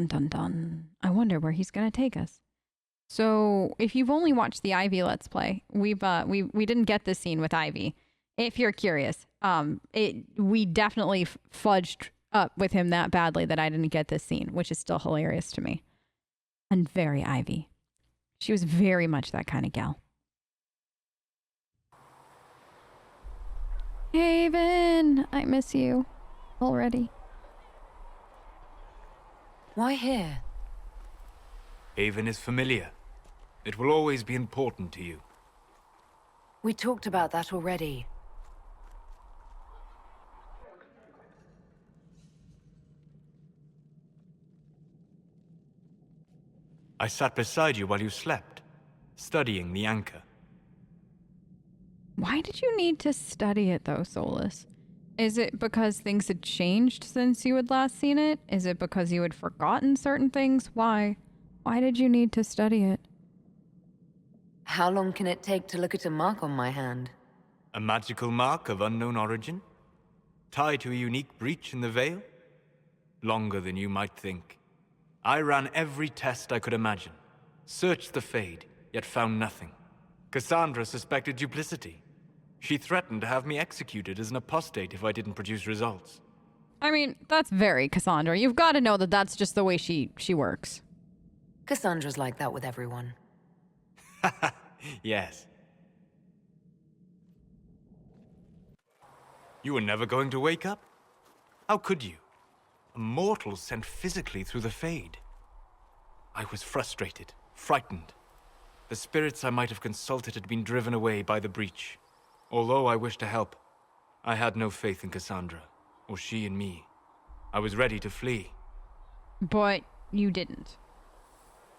Dun dun dun. I wonder where he's gonna take us. So, if you've only watched the Ivy Let's Play, we didn't get this scene with Ivy. If you're curious, we definitely fudged up with him that badly that I didn't get this scene, which is still hilarious to me. And very Ivy. She was very much that kind of gal. Haven, I miss you already. Why here? Haven is familiar. It will always be important to you. We talked about that already. I sat beside you while you slept, studying the anchor. Why did you need to study it though, Solas? Is it because things had changed since you had last seen it? Is it because you had forgotten certain things? Why? Why did you need to study it? How long can it take to look at a mark on my hand? A magical mark of unknown origin? Tied to a unique breach in the veil? Longer than you might think. I ran every test I could imagine. Searched the Fade, yet found nothing. Cassandra suspected duplicity. She threatened to have me executed as an apostate if I didn't produce results. I mean, that's very Cassandra. You've got to know that that's just the way she works. Cassandra's like that with everyone. Yes. You were never going to wake up? How could you? A mortal sent physically through the Fade. I was frustrated, frightened. The spirits I might have consulted had been driven away by the breach. Although I wished to help, I had no faith in Cassandra, or she in me. I was ready to flee. But you didn't.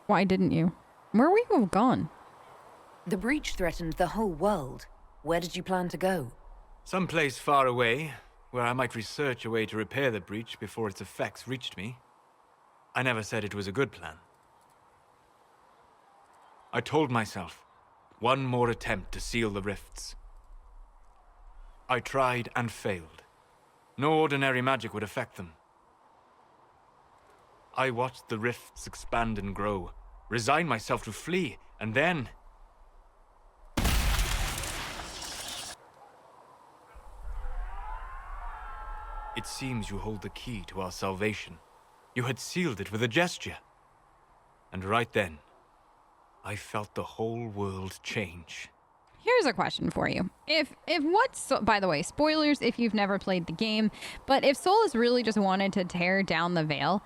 Why didn't you? Where would you have gone? The breach threatened the whole world. Where did you plan to go? Someplace far away, where I might research a way to repair the breach before its effects reached me. I never said it was a good plan. I told myself, one more attempt to seal the rifts. I tried and failed. No ordinary magic would affect them. I watched the rifts expand and grow, resigned myself to flee, and then... It seems you hold the key to our salvation. You had sealed it with a gesture. And right then, I felt the whole world change. Here's a question for you. By the way, spoilers if you've never played the game, but if Solas really just wanted to tear down the veil,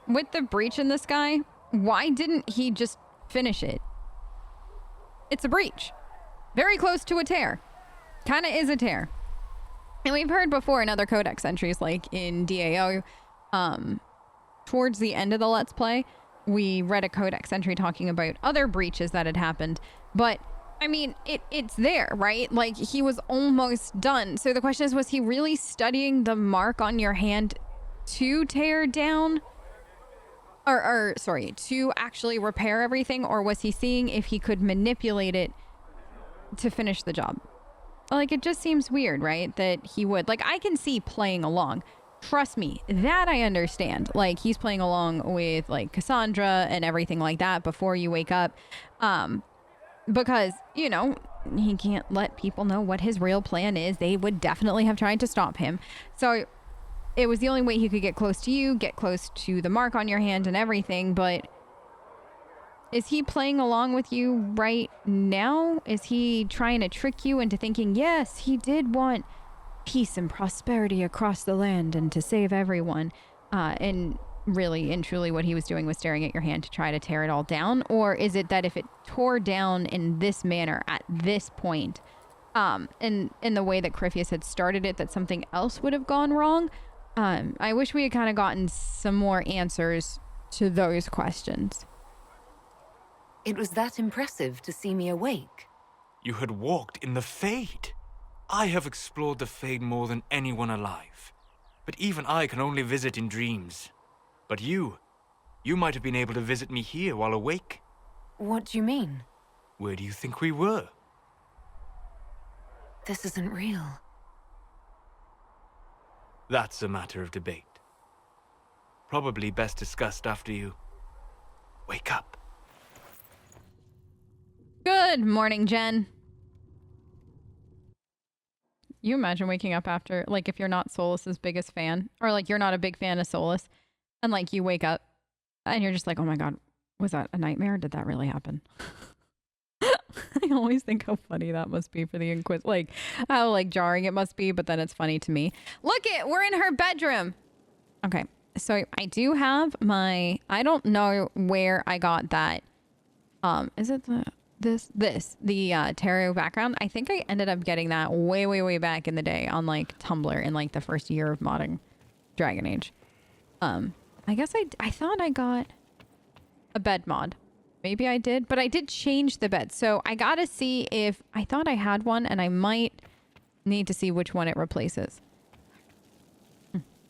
with the breach in the sky, why didn't he just finish it? It's a breach. Very close to a tear. Kinda is a tear. And we've heard before in other codex entries, like in DAI, towards the end of the Let's Play, we read a codex entry talking about other breaches that had happened. But, I mean, it's there, right? Like, he was almost done. So the question is, was he really studying the mark on your hand to tear down? To actually repair everything? Or was he seeing if he could manipulate it to finish the job? Like, it just seems weird, right? That he would. Like, I can see playing along. Trust me, that I understand. Like, he's playing along with, like, Cassandra and everything like that before you wake up. Because, you know, he can't let people know what his real plan is. They would definitely have tried to stop him. So, it was the only way he could get close to you, get close to the mark on your hand and everything, but... Is he playing along with you right now? Is he trying to trick you into thinking, yes, he did want peace and prosperity across the land and to save everyone? And really and truly what he was doing was staring at your hand to try to tear it all down? Or is it that if it tore down in this manner at this point, in the way that Crepheus had started it, that something else would have gone wrong? I wish we had kind of gotten some more answers to those questions. It was that impressive to see me awake. You had walked in the Fade. I have explored the Fade more than anyone alive. But even I can only visit in dreams. But you might have been able to visit me here while awake. What do you mean? Where do you think we were? This isn't real. That's a matter of debate. Probably best discussed after you wake up. Good morning, Jen. You imagine waking up after, like, if you're not Solas's biggest fan, or like you're not a big fan of Solas, and like you wake up and you're just like, oh my god, was that a nightmare? Did that really happen? I always think how funny that must be for the Inquis, like how like jarring it must be, but then it's funny to me. Look it, we're in her bedroom. Okay, so I do have my, I don't know where I got that. Is it the tarot background? I think I ended up getting that way back in the day on like Tumblr in like the first year of modding Dragon Age. I guess I thought I got a bed mod. Maybe I did, but I did change the bed. So I gotta see if, I thought I had one and I might need to see which one it replaces.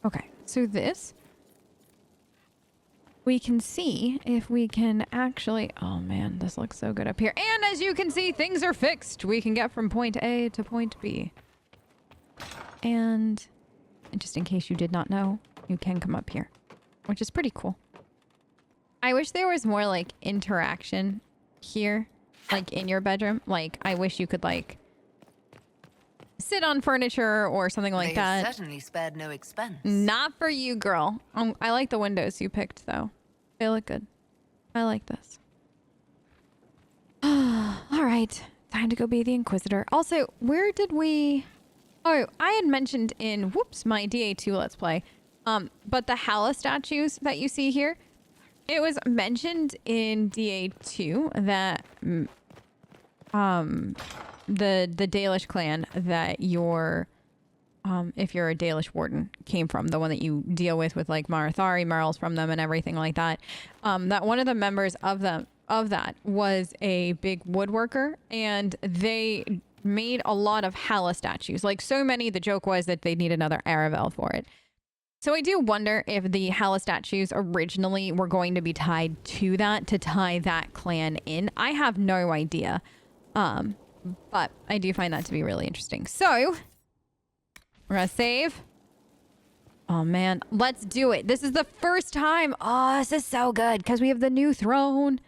Okay, so this, we can see if we can actually, oh man, this looks so good up here. And as you can see, things are fixed. We can get from point A to point B. And just in case you did not know, you can come up here, which is pretty cool. I wish there was more like interaction here, like in your bedroom. Like I wish you could like sit on furniture or something like that. They certainly spared no expense. Not for you, girl. I like the windows you picked though. They look good. I like this. All right, time to go be the Inquisitor. Also, where did we... Oh, I had mentioned in, whoops, my DA2 Let's Play, but the Hala statues that you see here, it was mentioned in DA2 that the Dalish clan that your if you're a Dalish warden came from, the one that you deal with like Marathari, Marls from them and everything like that, that one of the members of that was a big woodworker, and they made a lot of Hala statues. Like so many, the joke was that they need another Aravel for it. So I do wonder if the Hala statues originally were going to be tied to that, to tie that clan in. I have no idea. But I do find that to be really interesting. So, we're gonna save. Oh man, let's do it. This is the first time. Oh, this is so good because we have the new throne.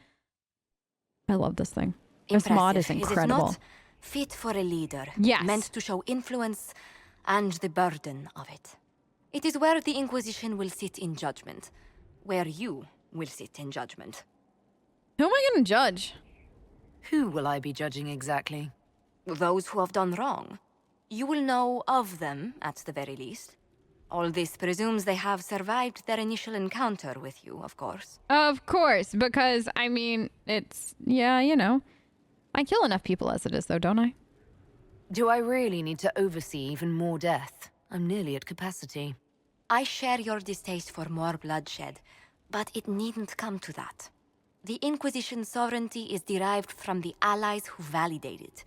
I love this thing. This mod is incredible. Is it not fit for a leader? Yes. Meant to show influence and the burden of it. It is where the Inquisition will sit in judgment. Where you will sit in judgment. Who am I going to judge? Who will I be judging exactly? Those who have done wrong. You will know of them, at the very least. All this presumes they have survived their initial encounter with you, of course. Of course, because, I mean, it's, yeah, you know. I kill enough people as it is, though, don't I? Do I really need to oversee even more death? I'm nearly at capacity. I share your distaste for more bloodshed, but it needn't come to that. The Inquisition's sovereignty is derived from the allies who validate it.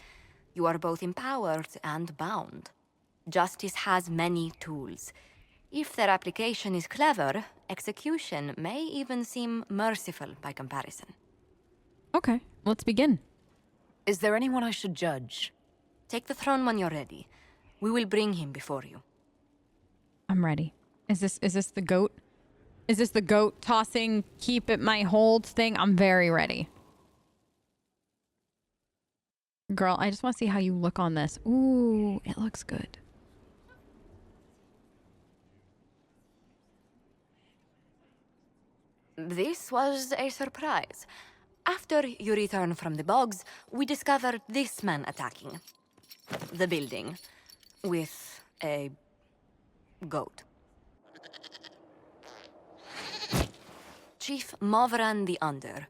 You are both empowered and bound. Justice has many tools. If their application is clever, execution may even seem merciful by comparison. Okay, let's begin. Is there anyone I should judge? Take the throne when you're ready. We will bring him before you. I'm ready. Is this the goat? Is this the goat tossing, keep it my hold thing? I'm very ready. Girl, I just want to see how you look on this. Ooh, it looks good. This was a surprise. After you return from the bogs, we discovered this man attacking the building with a goat. Chief Movran the Under.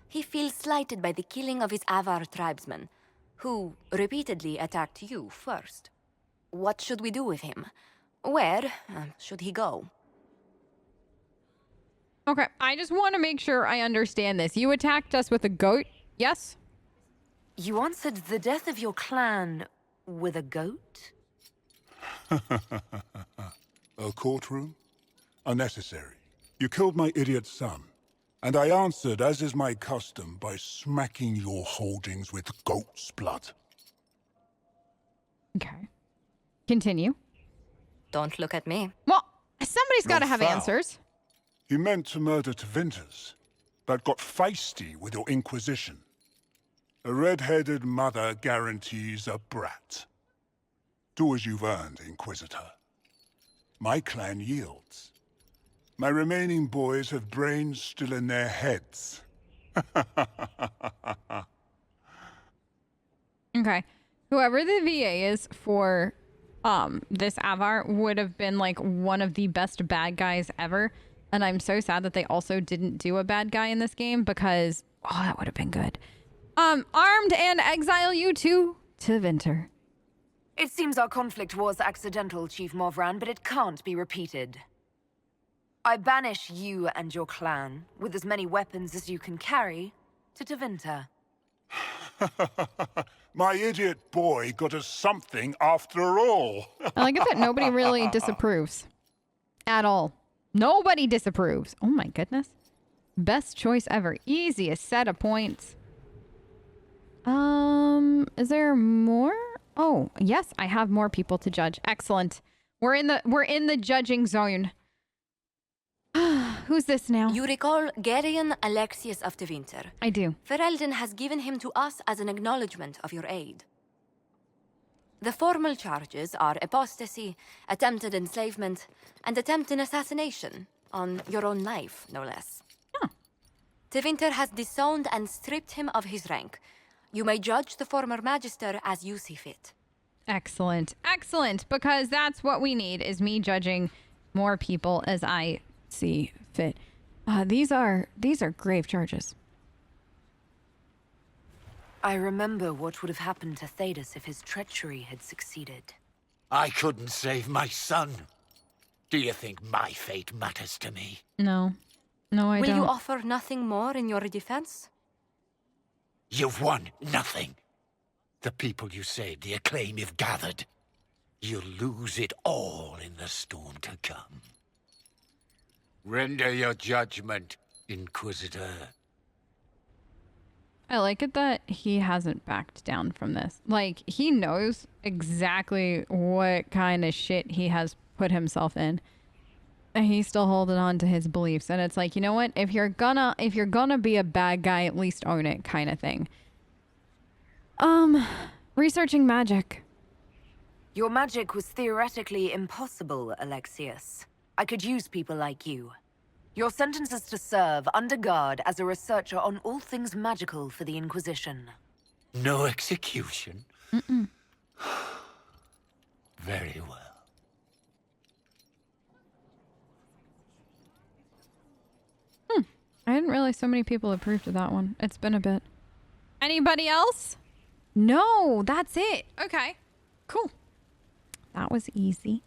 He feels slighted by the killing of his Avar tribesmen, who repeatedly attacked you first. What should we do with him? Where should he go? Okay, I just want to make sure I understand this. You attacked us with a goat, yes? You answered the death of your clan with a goat? A courtroom? Unnecessary. You killed my idiot son, and I answered, as is my custom, by smacking your holdings with goat's blood. Okay. Continue. Don't look at me. Well, somebody's got to Not have foul. answers. He meant to murder Tevinters, but got feisty with your Inquisition. A red-headed mother guarantees a brat. Do as you've earned, Inquisitor. My clan yields. My remaining boys have brains still in their heads. Okay. Whoever the VA is for this Avar would have been like one of the best bad guys ever. And I'm so sad that they also didn't do a bad guy in this game because, oh, that would have been good. Armed and exile you to Teventer. It seems our conflict was accidental, Chief Movran, but it can't be repeated. I banish you and your clan, with as many weapons as you can carry, to Teventer. My idiot boy got us something after all. I like it that nobody really disapproves. At all. Nobody disapproves. Oh my goodness. Best choice ever. Easiest set of points. Is there more? Oh, yes, I have more people to judge. Excellent. We're in the judging zone. Who's this now? You recall Geryon Alexius of Teventer. I do. Ferelden has given him to us as an acknowledgement of your aid. The formal charges are apostasy, attempted enslavement, and attempted assassination on your own life, no less. Huh. Teventer has disowned and stripped him of his rank. You may judge the former Magister as you see fit. Excellent. Excellent. Because that's what we need, is me judging more people as I see fit. These are grave charges. I remember what would have happened to Thedas if his treachery had succeeded. I couldn't save my son. Do you think my fate matters to me? No. No, I Will don't. you offer nothing more in your defense? You've won nothing. The people you saved, the acclaim you've gathered. You'll lose it all in the storm to come. Render your judgment, Inquisitor. I like it that he hasn't backed down from this. Like, he knows exactly what kind of shit he has put himself in. And he's still holding on to his beliefs. And it's like, you know what? If you're gonna be a bad guy, at least own it, kind of thing. Researching magic. Your magic was theoretically impossible, Alexius. I could use people like you. Your sentence is to serve under guard as a researcher on all things magical for the Inquisition. No execution? Mm-mm. Very well. I didn't realize so many people approved of that one. It's been a bit. Anybody else? No, that's it. Okay, cool. That was easy.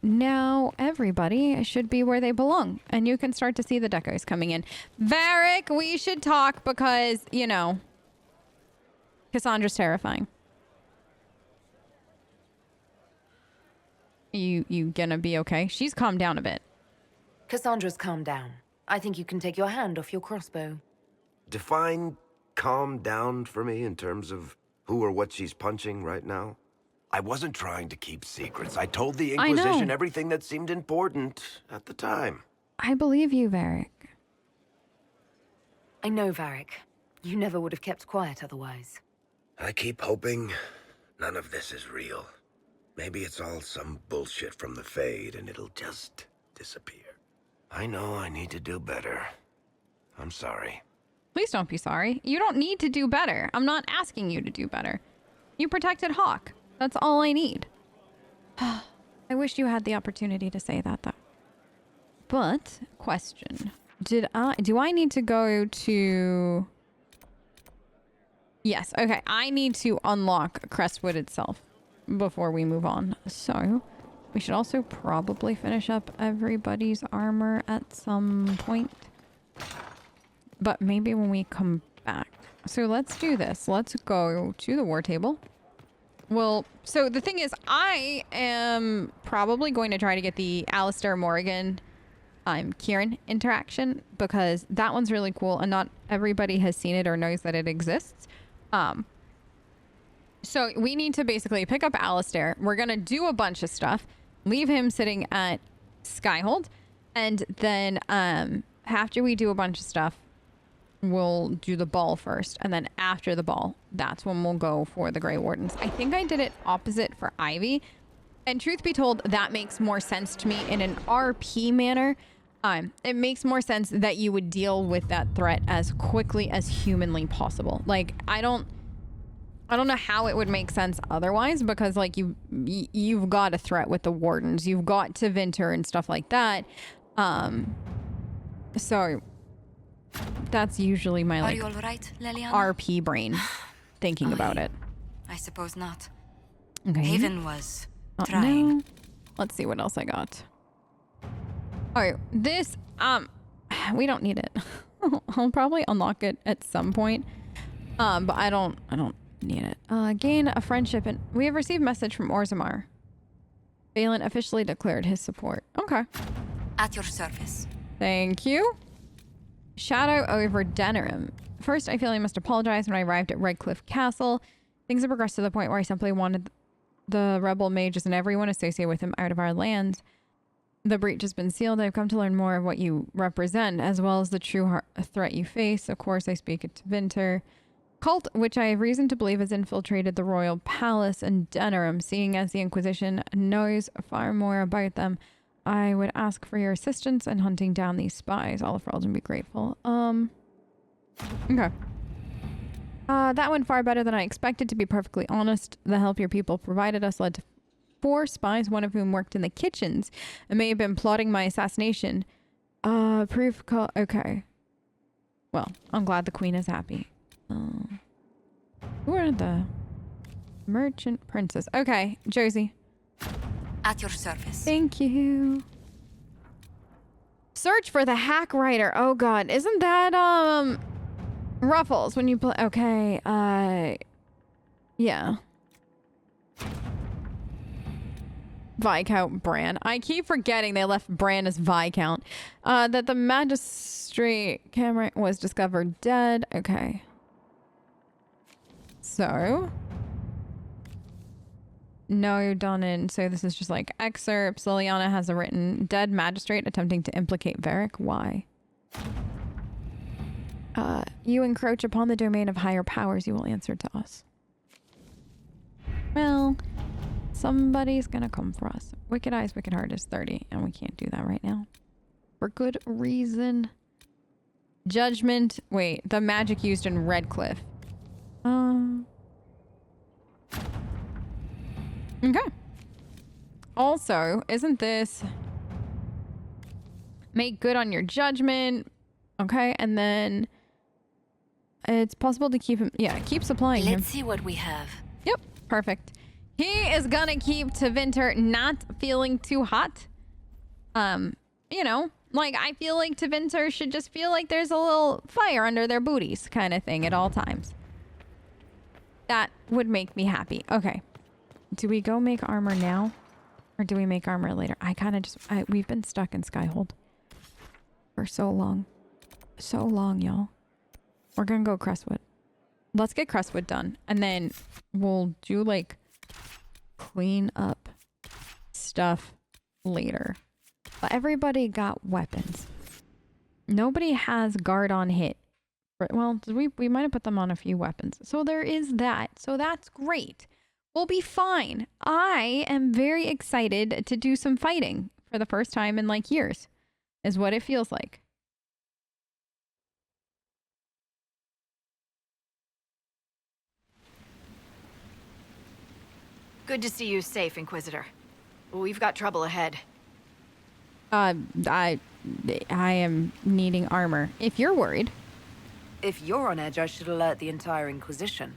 Now everybody should be where they belong, and you can start to see the decos coming in. Varric, we should talk because, you know, Cassandra's terrifying. You gonna be okay? She's calmed down a bit. Cassandra's calmed down. I think you can take your hand off your crossbow. Define calm down for me in terms of who or what she's punching right now. I wasn't trying to keep secrets. I told the Inquisition everything that seemed important at the time. I believe you, Varric. I know, Varric. You never would have kept quiet otherwise. I keep hoping none of this is real. Maybe it's all some bullshit from the Fade and it'll just disappear. I know I need to do better. I'm sorry. Please don't be sorry. You don't need to do better. I'm not asking you to do better. You protected Hawk. That's all I need. I wish you had the opportunity to say that, though. But, question. Do I need to go to... Yes, okay. I need to unlock Crestwood itself before we move on. So, we should also probably finish up everybody's armor at some point. But maybe when we come back. So let's do this. Let's go to the war table. Well, so the thing is, I am probably going to try to get the Alistair Morrigan Kieran interaction because that one's really cool and not everybody has seen it or knows that it exists. So we need to basically pick up Alistair. We're going to do a bunch of stuff, leave him sitting at Skyhold, And then after we do a bunch of stuff, we'll do the ball first. And then after the ball, that's when we'll go for the Grey Wardens. I think I did it opposite for Ivy. And truth be told, that makes more sense to me in an RP manner. It makes more sense that you would deal with that threat as quickly as humanly possible. Like, I don't know how it would make sense otherwise, because like you've got a threat with the Wardens, you've got to Vinter and stuff like that. So that's usually my like Are you all right, Leliana? RP brain thinking about it. I suppose not. Okay. Haven was trying. No. Let's see what else I got. All right, this we don't need it. I'll probably unlock it at some point. But I don't need it. Gain a friendship, and we have received message from Orzammar. Balin officially declared his support. Okay. At your service. Thank you. Shadow over Denerim. First, I feel I must apologize when I arrived at Redcliffe Castle. Things have progressed to the point where I simply wanted the rebel mages and everyone associated with him out of our lands. The breach has been sealed. I've come to learn more of what you represent, as well as the true threat you face. Of course, I speak it to Vinter. Cult, which I have reason to believe has infiltrated the royal palace and Denerim, seeing as the Inquisition knows far more about them. I would ask for your assistance in hunting down these spies. All of Ferelden would be grateful. Okay. That went far better than I expected, to be perfectly honest. The help your people provided us led to 4 spies, one of whom worked in the kitchens and may have been plotting my assassination. Proof call. Okay. Well, I'm glad the queen is happy. Who are the merchant princes? Okay, Josie. At your service. Thank you. Search for the hack writer. Oh god, isn't that Ruffles when you play? Okay, yeah. Viscount Bran. I keep forgetting they left Bran as Viscount. That the magistrate Cameron was discovered dead. Okay. So. No, Donan. So this is just like excerpts. Liliana has a written dead magistrate attempting to implicate Varric. Why? You encroach upon the domain of higher powers. You will answer to us. Well, somebody's gonna come for us. Wicked Eyes, Wicked Heart is 30, and we can't do that right now. For good reason. Judgment. Wait, the magic used in Redcliffe. Okay. Also, isn't this make good on your judgment? Okay, and then it's possible to keep him. Yeah, keep supplying him. Let's see what we have. Yep, perfect. He is gonna keep to Vinter not feeling too hot. You know, like I feel like to Vinter should just feel like there's a little fire under their booties kind of thing at all times. That would make me happy. Okay. Do we go make armor now? Or do we make armor later? I kind of just... we've been stuck in Skyhold for so long. So long, y'all. We're gonna go Crestwood. Let's get Crestwood done. And then we'll do, like, clean up stuff later. But everybody got weapons. Nobody has guard on hit. Well, we might have put them on a few weapons. So there is that. So that's great. We'll be fine. I am very excited to do some fighting for the first time in like years, is what it feels like. Good to see you safe, Inquisitor. We've got trouble ahead. I am needing armor. If you're worried. If you're on edge, I should alert the entire Inquisition.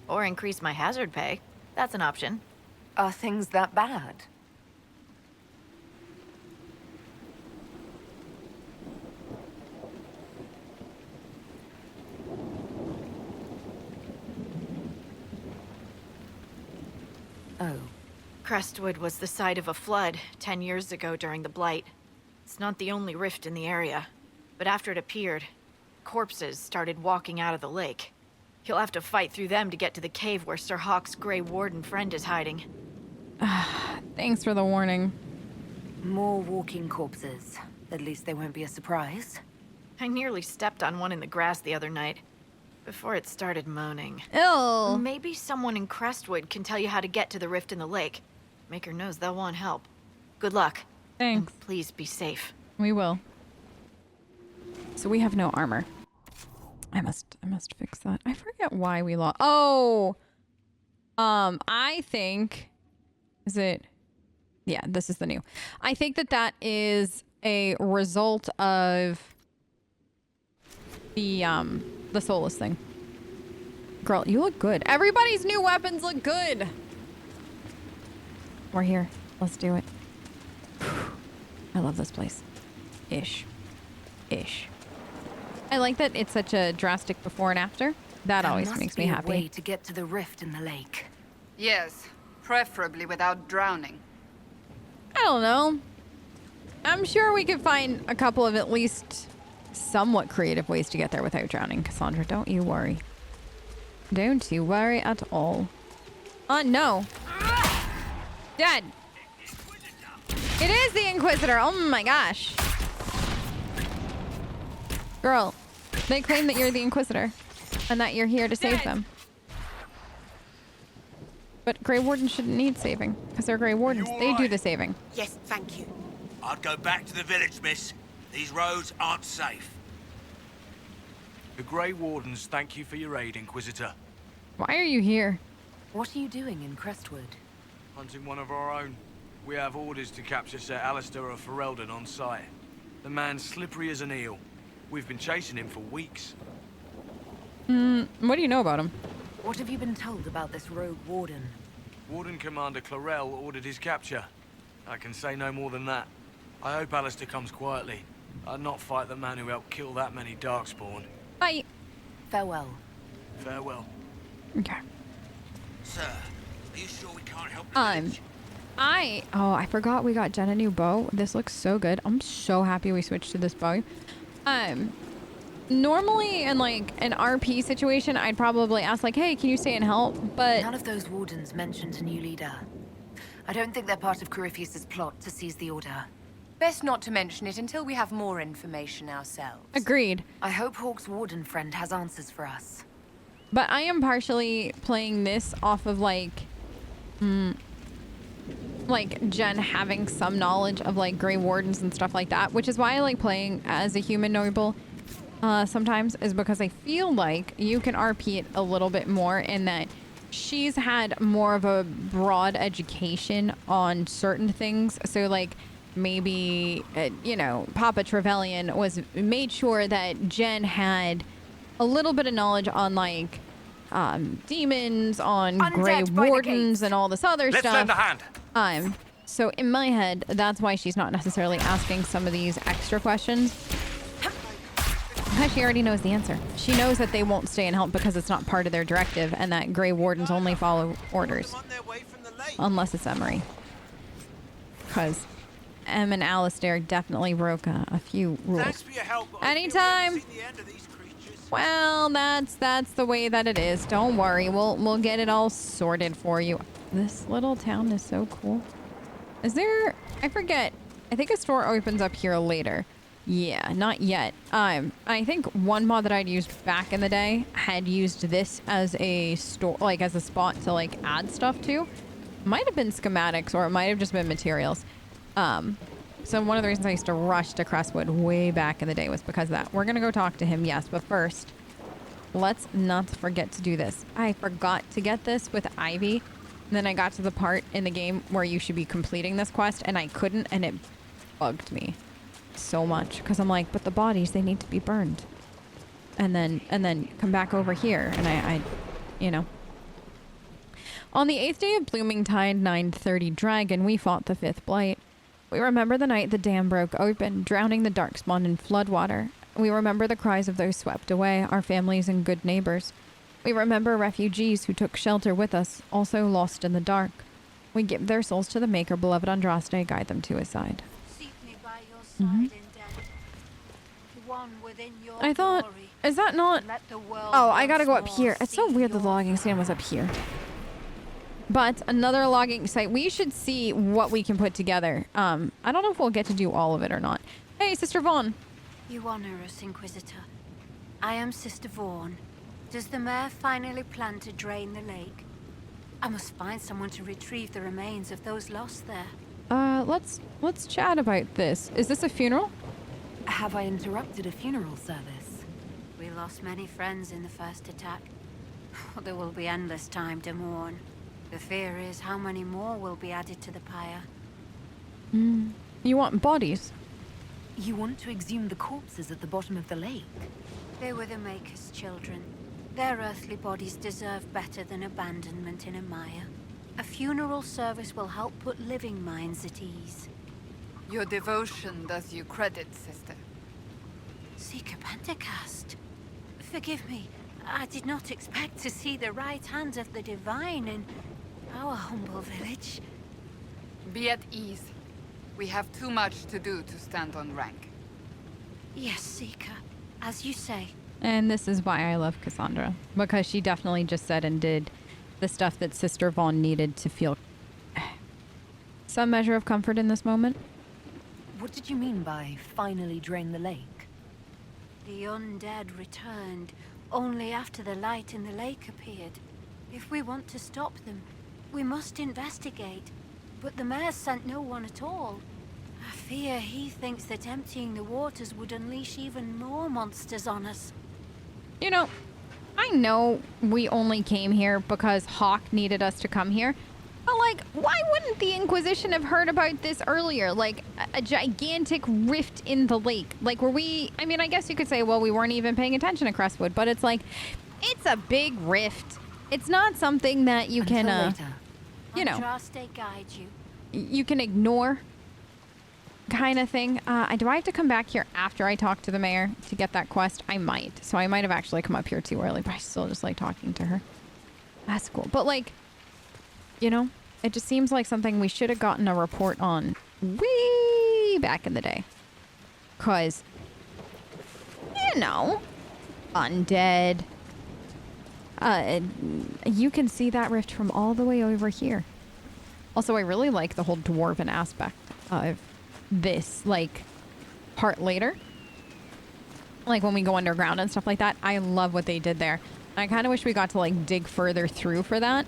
Or increase my hazard pay. That's an option. Are things that bad? Oh. Crestwood was the site of a flood 10 years ago during the Blight. It's not the only rift in the area. But after it appeared, corpses started walking out of the lake. You'll have to fight through them to get to the cave where Sir Hawk's Grey Warden friend is hiding. Thanks for the warning. More walking corpses. At least they won't be a surprise. I nearly stepped on one in the grass the other night, before it started moaning. Ew. Maybe someone in Crestwood can tell you how to get to the rift in the lake. Maker knows they'll want help. Good luck. Thanks. And please be safe. We will. So we have no armor. I must fix that. I forget why we lost. Oh, I think, is it? Yeah, this is the new. I think that is a result of the Solas thing. Girl, you look good. Everybody's new weapons look good. We're here. Let's do it. I love this place. Ish. I like that it's such a drastic before and after. That always makes me happy. There must be a way to get to the rift in the lake. Yes, preferably without drowning. I don't know. I'm sure we could find a couple of at least somewhat creative ways to get there without drowning. Cassandra, don't you worry. Don't you worry at all. No. Dead. It is the Inquisitor. Oh my gosh. Girl, they claim that you're the Inquisitor and that you're here to save them. But Grey Wardens shouldn't need saving because they're Grey Wardens. They do the saving. Yes, thank you. I'd go back to the village, miss. These roads aren't safe. The Grey Wardens thank you for your aid, Inquisitor. Why are you here? What are you doing in Crestwood? Hunting one of our own. We have orders to capture Sir Alistair of Ferelden on sight. The man's slippery as an eel. We've been chasing him for weeks. What do you know about him? What have you been told about this rogue warden? Warden Commander Clarel ordered his capture. I can say no more than that. I hope Alistair comes quietly. I'd not fight the man who helped kill that many Darkspawn. Bye. Farewell. Farewell. Okay. Sir, are you sure we can't help the village? I forgot we got Jen a new bow. This looks so good. I'm so happy we switched to this bow. Normally in like an RP situation, I'd probably ask like, hey, can you stay and help? But none of those wardens mentioned a new leader. I don't think they're part of Corypheus's plot to seize the Order. Best not to mention it until we have more information ourselves. Agreed. I hope Hawke's warden friend has answers for us. But I am partially playing this off of like Jen having some knowledge of like Grey Wardens and stuff like that, which is why I like playing as a human noble sometimes, is because I feel like you can RP it a little bit more in that she's had more of a broad education on certain things. So like maybe, Papa Trevelyan made sure that Jen had a little bit of knowledge on like demons, on Grey Wardens and all this other stuff. Let's lend a hand. So in my head, that's why she's not necessarily asking some of these extra questions. Because she already knows the answer. She knows that they won't stay and help because it's not part of their directive, and that Grey Wardens only follow orders. Unless it's Emery. Because Em and Alistair definitely broke a few rules. Thanks for your help. Anytime. Well, that's the way that it is. Don't worry. We'll get it all sorted for you. This little town is so cool. Is there... I forget. I think a store opens up here later. Yeah, not yet. I think one mod that I'd used back in the day had used this as a store, like as a spot to like add stuff to. Might have been schematics, or it might have just been materials. So one of the reasons I used to rush to Crestwood way back in the day was because of that. We're gonna go talk to him, yes, but first, let's not forget to do this. I forgot to get this with Ivy. And then I got to the part in the game where you should be completing this quest, and I couldn't, and it bugged me so much because I'm like, but the bodies, they need to be burned, and then come back over here, and I on the 8th day of Bloomingtide 930 Dragon, we fought the 5th Blight. We remember the night the dam broke open, drowning the Darkspawn in floodwater. We remember the cries of those swept away, our families and good neighbors. We remember refugees who took shelter with us, also lost in the dark. We give their souls to the Maker, beloved Andraste, guide them to his side. I thought, is that not... Oh, I gotta go up here. It's so weird the logging stand was up here. But another logging site. We should see what we can put together. I don't know if we'll get to do all of it or not. Hey, Sister Vaughn. You honor us, Inquisitor. I am Sister Vaughn. Does the mayor finally plan to drain the lake? I must find someone to retrieve the remains of those lost there. Let's chat about this. Is this a funeral? Have I interrupted a funeral service? We lost many friends in the first attack. There will be endless time to mourn. The fear is how many more will be added to the pyre. You want bodies? You want to exhume the corpses at the bottom of the lake? They were the Maker's children. Their earthly bodies deserve better than abandonment in a mire. A funeral service will help put living minds at ease. Your devotion does you credit, sister. Seeker Pentacast. Forgive me. I did not expect to see the right hand of the divine in our humble village. Be at ease. We have too much to do to stand on rank. Yes, Seeker. As you say. And this is why I love Cassandra. Because she definitely just said and did the stuff that Sister Vaughn needed to feel some measure of comfort in this moment. What did you mean by finally drain the lake? The undead returned only after the light in the lake appeared. If we want to stop them, we must investigate. But the mayor sent no one at all. I fear he thinks that emptying the waters would unleash even more monsters on us. You know, I know we only came here because Hawk needed us to come here. But, like, why wouldn't the Inquisition have heard about this earlier? Like, a gigantic rift in the lake. Like, were we... I mean, I guess you could say, well, we weren't even paying attention to Crestwood. But it's like, it's a big rift. It's not something that you can, you know... Andraste guides you. You can ignore kind of thing. Do I have to come back here after I talk to the mayor to get that quest? I might. So I might have actually come up here too early, but I still just like talking to her. That's cool. But, like... You know, it just seems like something we should have gotten a report on way back in the day. Because, you know, undead. You can see that rift from all the way over here. Also, I really like the whole dwarven aspect of this, like, part later. Like, when we go underground and stuff like that. I love what they did there. I kind of wish we got to, like, dig further through for that.